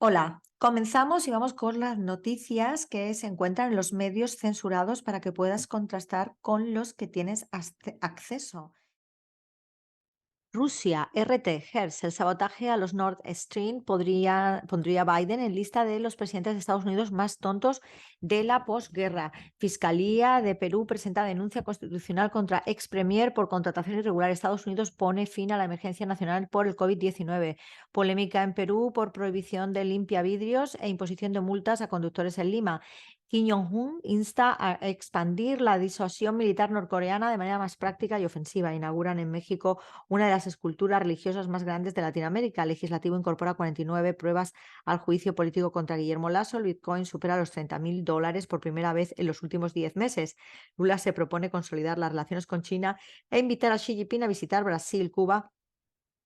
Hola, comenzamos y vamos con las noticias que se encuentran en los medios censurados para que puedas contrastar con los que tienes acceso. Rusia, RT, Hertz, el sabotaje a los Nord Stream pondría a Biden en lista de los presidentes de Estados Unidos más tontos de la posguerra. Fiscalía de Perú presenta denuncia constitucional contra ex premier por contratación irregular. Estados Unidos pone fin a la emergencia nacional por el COVID-19. Polémica en Perú por prohibición de limpiavidrios e imposición de multas a conductores en Lima. Kim Jong-un insta a expandir la disuasión militar norcoreana de manera más práctica y ofensiva. Inauguran en México una de las esculturas religiosas más grandes de Latinoamérica. El legislativo incorpora 49 pruebas al juicio político contra Guillermo Lasso. El Bitcoin supera los $30.000 por primera vez en los últimos 10 meses. Lula se propone consolidar las relaciones con China e invitar a Xi Jinping a visitar Brasil, Cuba.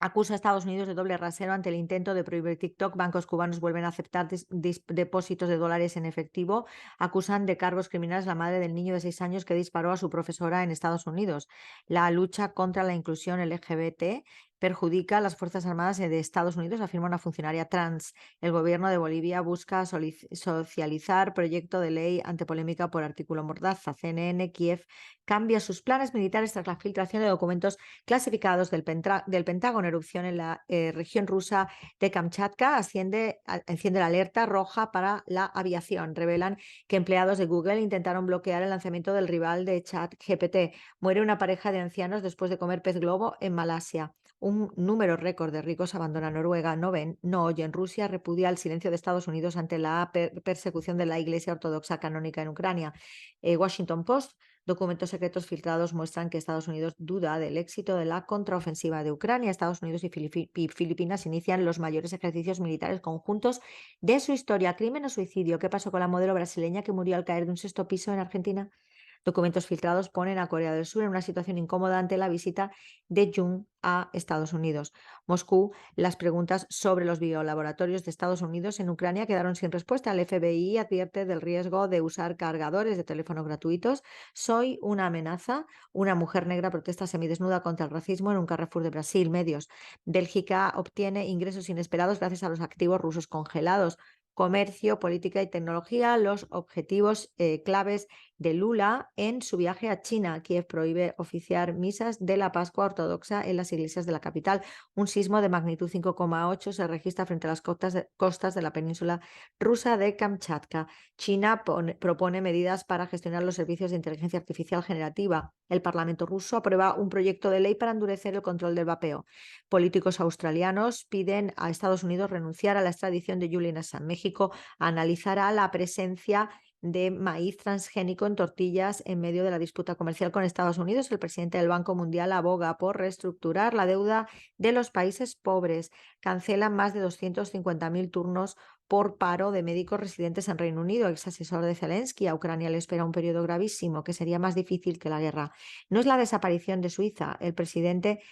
Acusa a Estados Unidos de doble rasero ante el intento de prohibir TikTok. Bancos cubanos vuelven a aceptar depósitos de dólares en efectivo. Acusan de cargos criminales la madre del niño de 6 años que disparó a su profesora en Estados Unidos. La lucha contra la inclusión LGBT perjudica a las Fuerzas Armadas de Estados Unidos, afirma una funcionaria trans. El gobierno de Bolivia busca socializar proyecto de ley ante polémica por artículo mordaza. CNN, Kiev cambia sus planes militares tras la filtración de documentos clasificados del Pentágono. Erupción en la región rusa de Kamchatka enciende la alerta roja para la aviación. Revelan que empleados de Google intentaron bloquear el lanzamiento del rival de ChatGPT. Muere una pareja de ancianos después de comer pez globo en Malasia. Un número récord de ricos abandona Noruega. No ven, no oyen. Rusia repudia el silencio de Estados Unidos ante la persecución de la Iglesia Ortodoxa canónica en Ucrania. Washington Post. Documentos secretos filtrados muestran que Estados Unidos duda del éxito de la contraofensiva de Ucrania. Estados Unidos y Filipinas inician los mayores ejercicios militares conjuntos de su historia. ¿Crimen o suicidio? ¿Qué pasó con la modelo brasileña que murió al caer de un sexto piso en Argentina? Documentos filtrados ponen a Corea del Sur en una situación incómoda ante la visita de Jun a Estados Unidos. Moscú, las preguntas sobre los biolaboratorios de Estados Unidos en Ucrania quedaron sin respuesta. El FBI advierte del riesgo de usar cargadores de teléfono gratuitos. Soy una amenaza. Una mujer negra protesta semidesnuda contra el racismo en un Carrefour de Brasil. Medios. Bélgica obtiene ingresos inesperados gracias a los activos rusos congelados. Comercio, política y tecnología, los objetivos claves de Lula en su viaje a China. Kiev prohíbe oficiar misas de la Pascua Ortodoxa en las iglesias de la capital. Un sismo de magnitud 5,8 se registra frente a las costas de la península rusa de Kamchatka. China propone medidas para gestionar los servicios de inteligencia artificial generativa. El Parlamento ruso aprueba un proyecto de ley para endurecer el control del vapeo. Políticos australianos piden a Estados Unidos renunciar a la extradición de Julian Assange. México analizará la presencia de maíz transgénico en tortillas en medio de la disputa comercial con Estados Unidos. El presidente del Banco Mundial aboga por reestructurar la deuda de los países pobres. Cancelan más de 250.000 turnos por paro de médicos residentes en Reino Unido. Ex asesor de Zelensky, a Ucrania le espera un periodo gravísimo que sería más difícil que la guerra. No es la desaparición de Suiza. El presidente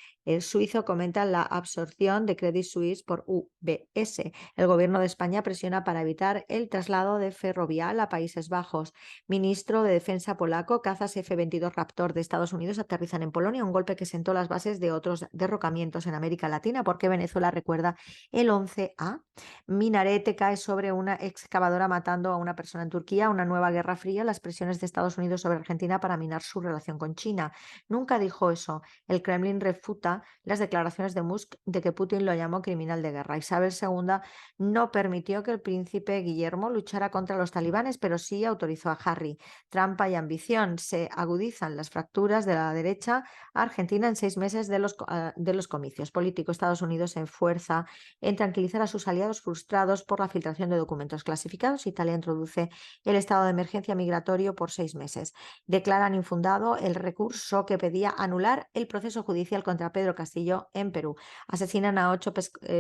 suizo comenta la absorción de Credit Suisse por UBS. El gobierno de España presiona para evitar el traslado de Ferrovial a Países Bajos. Ministro de Defensa polaco, cazas F-22 Raptor de Estados Unidos aterrizan en Polonia, un golpe que sentó las bases de otros derrocamientos en América Latina, porque Venezuela recuerda el 11A. Minarete cae sobre una excavadora matando a una persona en Turquía. Una nueva guerra fría, las presiones de Estados Unidos sobre Argentina para minar su relación con China. Nunca dijo eso. El Kremlin refuta las declaraciones de Musk de que Putin lo llamó criminal de guerra. Isabel II no permitió que el príncipe Guillermo luchara contra los talibanes, pero sí autorizó a Harry. Trampa y ambición. Se agudizan las fracturas de la derecha argentina en 6 meses de los comicios. Político. Estados Unidos se esfuerza en tranquilizar a sus aliados frustrados por la filtración de documentos clasificados. Italia introduce el estado de emergencia migratorio por 6 meses. Declaran infundado el recurso que pedía anular el proceso judicial contra Pedro Castillo en Perú. Asesinan a 8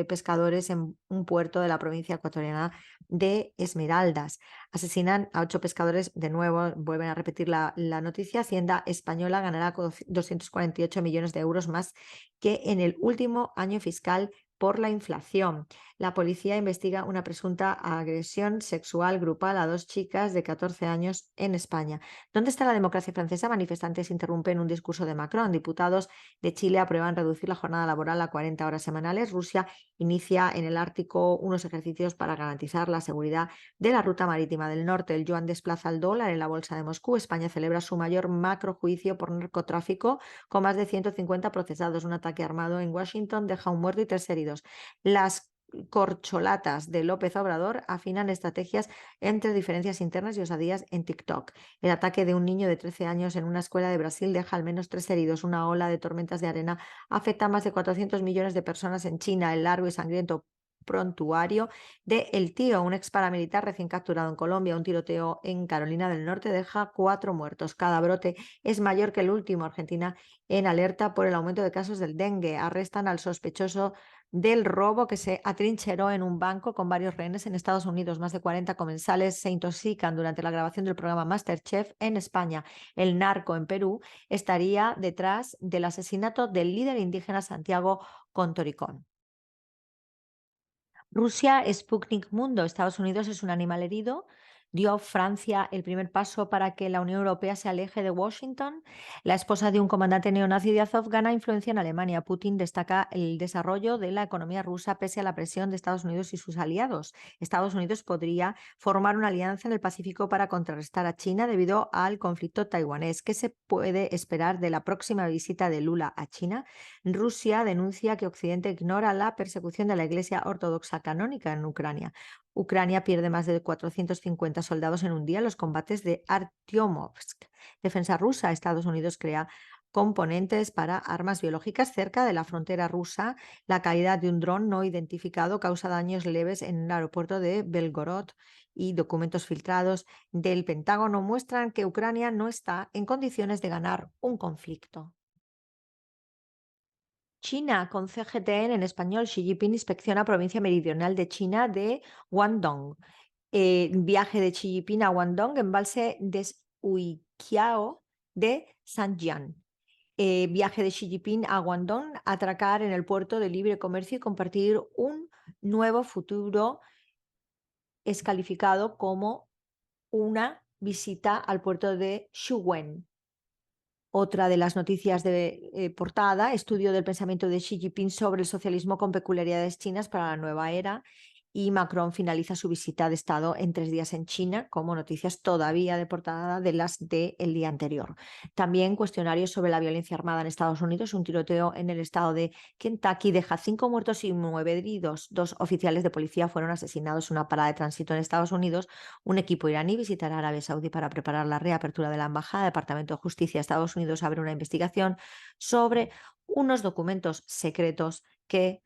pescadores en un puerto de la provincia ecuatoriana de Esmeraldas. Asesinan a 8 pescadores, de nuevo, vuelven a repetir la noticia. Hacienda española ganará 248 millones de euros más que en el último año fiscal por la inflación. La policía investiga una presunta agresión sexual grupal a 2 chicas de 14 años en España. ¿Dónde está la democracia francesa? Manifestantes interrumpen un discurso de Macron. Diputados de Chile aprueban reducir la jornada laboral a 40 horas semanales. Rusia inicia en el Ártico unos ejercicios para garantizar la seguridad de la ruta marítima del norte. El yuan desplaza al dólar en la bolsa de Moscú. España celebra su mayor macrojuicio por narcotráfico con más de 150 procesados. Un ataque armado en Washington deja un muerto y 3 heridos. Las corcholatas de López Obrador afinan estrategias entre diferencias internas y osadías en TikTok. El ataque de un niño de 13 años en una escuela de Brasil deja al menos 3 heridos. Una ola de tormentas de arena afecta a más de 400 millones de personas en China. El largo y sangriento prontuario de El Tío, un ex paramilitar recién capturado en Colombia. Un tiroteo en Carolina del Norte deja 4 muertos. Cada brote es mayor que el último. Argentina en alerta por el aumento de casos del dengue. Arrestan al sospechoso del robo que se atrincheró en un banco con varios rehenes en Estados Unidos. Más de 40 comensales se intoxican durante la grabación del programa MasterChef en España. El narco en Perú estaría detrás del asesinato del líder indígena Santiago Contoricón. Rusia, Sputnik Mundo. Estados Unidos es un animal herido. ¿Dio Francia el primer paso para que la Unión Europea se aleje de Washington? La esposa de un comandante neonazi de Azov gana influencia en Alemania. Putin destaca el desarrollo de la economía rusa pese a la presión de Estados Unidos y sus aliados. Estados Unidos podría formar una alianza en el Pacífico para contrarrestar a China debido al conflicto taiwanés. ¿Qué se puede esperar de la próxima visita de Lula a China? Rusia denuncia que Occidente ignora la persecución de la Iglesia Ortodoxa canónica en Ucrania. Ucrania pierde más de 450 soldados en un día en los combates de Artyomovsk. Defensa rusa. Estados Unidos crea componentes para armas biológicas cerca de la frontera rusa. La caída de un dron no identificado causa daños leves en el aeropuerto de Belgorod y documentos filtrados del Pentágono muestran que Ucrania no está en condiciones de ganar un conflicto. China, con CGTN en español. Xi Jinping inspecciona provincia meridional de China de Guangdong. Viaje de Xi Jinping a Guangdong, embalse de Huiqiao de Zhanjiang. Viaje de Xi Jinping a Guangdong, atracar en el puerto de libre comercio y compartir un nuevo futuro. Es calificado como una visita al puerto de Shuwen. Otra de las noticias de portada: estudio del pensamiento de Xi Jinping sobre el socialismo con peculiaridades chinas para la nueva era. Y Macron finaliza su visita de Estado en 3 días en China, como noticias todavía de portada de las del día anterior. También cuestionarios sobre la violencia armada en Estados Unidos. Un tiroteo en el estado de Kentucky deja 5 muertos y 9 heridos. 2 oficiales de policía fueron asesinados en una parada de tránsito en Estados Unidos. Un equipo iraní visitará Arabia Saudí para preparar la reapertura de la embajada. El Departamento de Justicia de Estados Unidos abre una investigación sobre unos documentos secretos que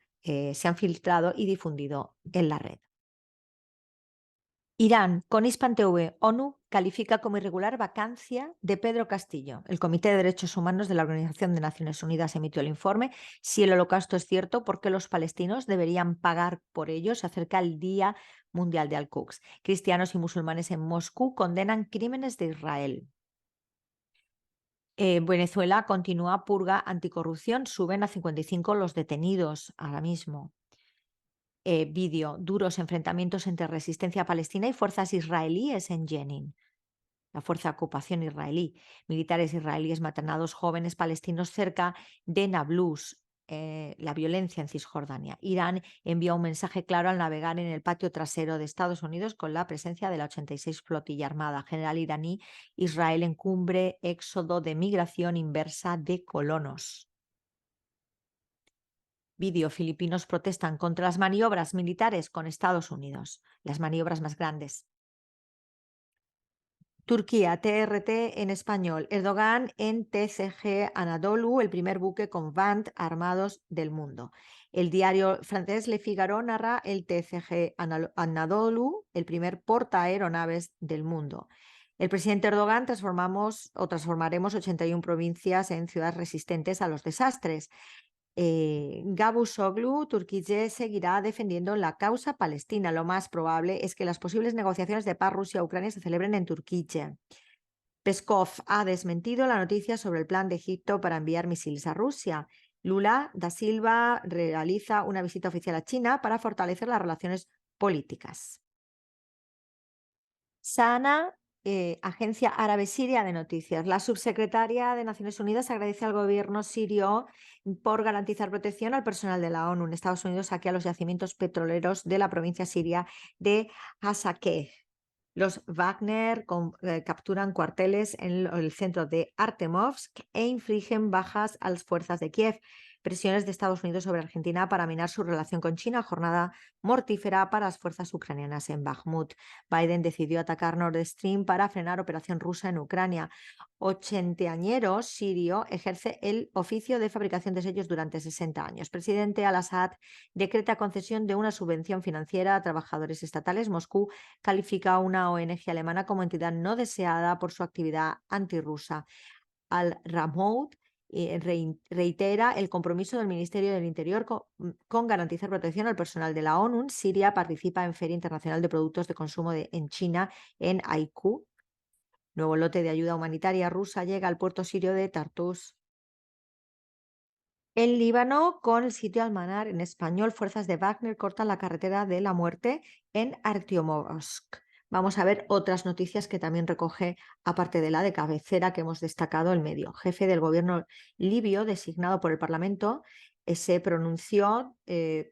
se han filtrado y difundido en la red. Irán, con Hispan TV, ONU califica como irregular vacancia de Pedro Castillo. El Comité de Derechos Humanos de la Organización de Naciones Unidas emitió el informe. Si el holocausto es cierto, ¿por qué los palestinos deberían pagar por ello? Se acerca el Día Mundial de Al-Quds. Cristianos y musulmanes en Moscú condenan crímenes de Israel. Venezuela continúa purga anticorrupción, suben a 55 los detenidos ahora mismo. Vídeo: duros enfrentamientos entre resistencia palestina y fuerzas israelíes en Jenin. La fuerza de ocupación israelí. Militares israelíes matan a 2 jóvenes palestinos cerca de Nablus. La violencia en Cisjordania. Irán envió un mensaje claro al navegar en el patio trasero de Estados Unidos con la presencia de la 86 Flotilla Armada. General iraní: Israel encumbre éxodo de migración inversa de colonos. Vídeo: filipinos protestan contra las maniobras militares con Estados Unidos, las maniobras más grandes. Turquía, TRT en español. Erdogan en TCG Anadolu, el primer buque con Vant armados del mundo. El diario francés Le Figaro narra el TCG Anadolu, el primer portaaeronaves del mundo. El presidente Erdogan: transformaremos 81 provincias en ciudades resistentes a los desastres. Gabusoglu, Turquía seguirá defendiendo la causa palestina. Lo más probable es que las posibles negociaciones de paz Rusia-Ucrania se celebren en Turquía. Peskov ha desmentido la noticia sobre el plan de Egipto para enviar misiles a Rusia. Lula da Silva realiza una visita oficial a China para fortalecer las relaciones políticas. Sana, Agencia Árabe Siria de Noticias. La subsecretaria de Naciones Unidas agradece al gobierno sirio por garantizar protección al personal de la ONU. En Estados Unidos saquea los yacimientos petroleros de la provincia siria de Hasakeh. Los Wagner capturan cuarteles en el centro de Artemovsk e infligen bajas a las fuerzas de Kiev. Presiones de Estados Unidos sobre Argentina para minar su relación con China. Jornada mortífera para las fuerzas ucranianas en Bakhmut. Biden decidió atacar Nord Stream para frenar operación rusa en Ucrania. Ochenteañero sirio ejerce el oficio de fabricación de sellos durante 60 años. Presidente al-Assad decreta concesión de una subvención financiera a trabajadores estatales. Moscú califica a una ONG alemana como entidad no deseada por su actividad antirrusa. Al-Ramoud reitera el compromiso del Ministerio del Interior con garantizar protección al personal de la ONU. Siria participa en Feria Internacional de Productos de Consumo en China, en Aikú. Nuevo lote de ayuda humanitaria rusa llega al puerto sirio de Tartus. En Líbano, con el sitio Almanar en español, fuerzas de Wagner cortan la carretera de la muerte en Artyomovsk. Vamos a ver otras noticias que también recoge, aparte de la de cabecera que hemos destacado, el medio. Jefe del gobierno libio, designado por el Parlamento, se pronunció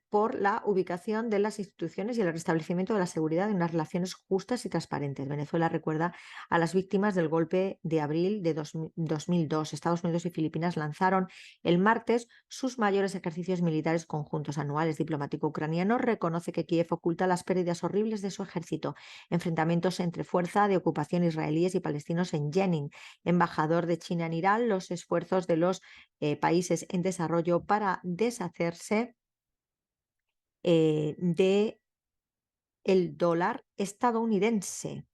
por la ubicación de las instituciones y el restablecimiento de la seguridad en unas relaciones justas y transparentes. Venezuela recuerda a las víctimas del golpe de abril de 2002. Estados Unidos y Filipinas lanzaron el martes sus mayores ejercicios militares conjuntos anuales. Diplomático ucraniano reconoce que Kiev oculta las pérdidas horribles de su ejército. Enfrentamientos entre fuerza de ocupación israelíes y palestinos en Jenin. Embajador de China en Irán, los esfuerzos de los países en desarrollo para deshacerse de el dólar estadounidense.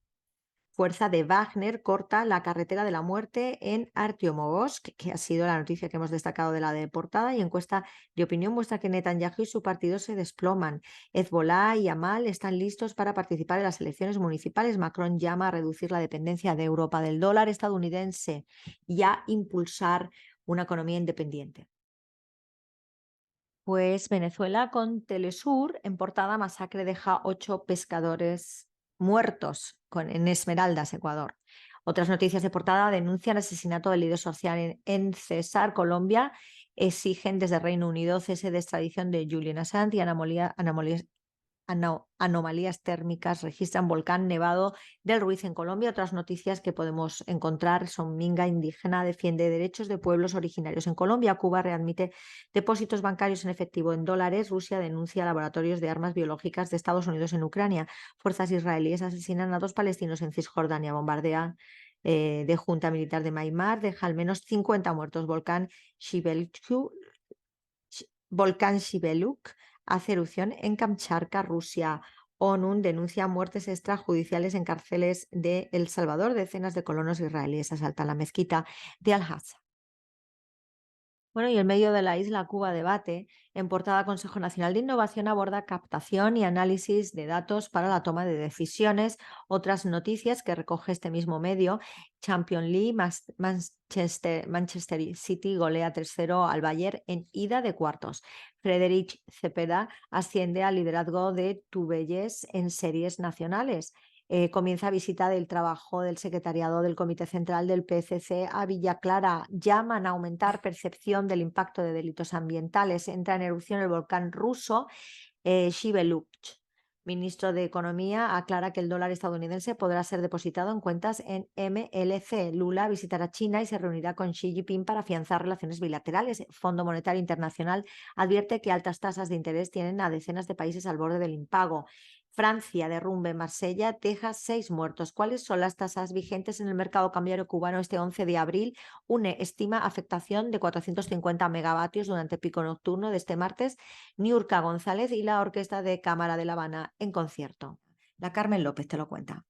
Fuerza de Wagner corta la carretera de la muerte en Artyomovsk, que ha sido la noticia que hemos destacado de la de portada, y encuesta de opinión muestra que Netanyahu y su partido se desploman. Hezbollah y Amal están listos para participar en las elecciones municipales. Macron llama a reducir la dependencia de Europa del dólar estadounidense y a impulsar una economía independiente. Pues Venezuela con Telesur, en portada, masacre deja 8 pescadores muertos en Esmeraldas, Ecuador. Otras noticias de portada denuncian asesinato del líder social en Cesar, Colombia. Exigen desde Reino Unido cese de extradición de Julian Assange y anomalías térmicas, registran volcán nevado del Ruiz en Colombia. Otras noticias que podemos encontrar son: Minga indígena defiende derechos de pueblos originarios en Colombia. Cuba readmite depósitos bancarios en efectivo en dólares. Rusia denuncia laboratorios de armas biológicas de Estados Unidos en Ucrania. Fuerzas israelíes asesinan a 2 palestinos en Cisjordania. Bombardea de junta militar de Myanmar deja al menos 50 muertos. Volcán Shibeluk hace erupción en Kamchatka, Rusia. ONU denuncia muertes extrajudiciales en cárceles de El Salvador. Decenas de colonos israelíes asaltan la mezquita de Al-Aqsa. Bueno, y en medio de la isla Cuba debate, en portada Consejo Nacional de Innovación aborda captación y análisis de datos para la toma de decisiones. Otras noticias que recoge este mismo medio: Champions League, Manchester City golea 3-0 al Bayern en ida de cuartos. Frederic Cepeda asciende al liderazgo de Tubelles en series nacionales. Comienza visita del trabajo del secretariado del Comité Central del PCC a Villa Clara. Llaman a aumentar percepción del impacto de delitos ambientales. Entra en erupción el volcán ruso Shibeluk. Ministro de Economía aclara que el dólar estadounidense podrá ser depositado en cuentas en MLC. Lula visitará China y se reunirá con Xi Jinping para afianzar relaciones bilaterales. Fondo Monetario Internacional advierte que altas tasas de interés tienen a decenas de países al borde del impago. Francia, derrumbe en Marsella, deja 6 muertos. ¿Cuáles son las tasas vigentes en el mercado cambiario cubano este 11 de abril? UNE estima afectación de 450 megavatios durante pico nocturno de este martes. Niurka González y la Orquesta de Cámara de La Habana en concierto. La Carmen López te lo cuenta.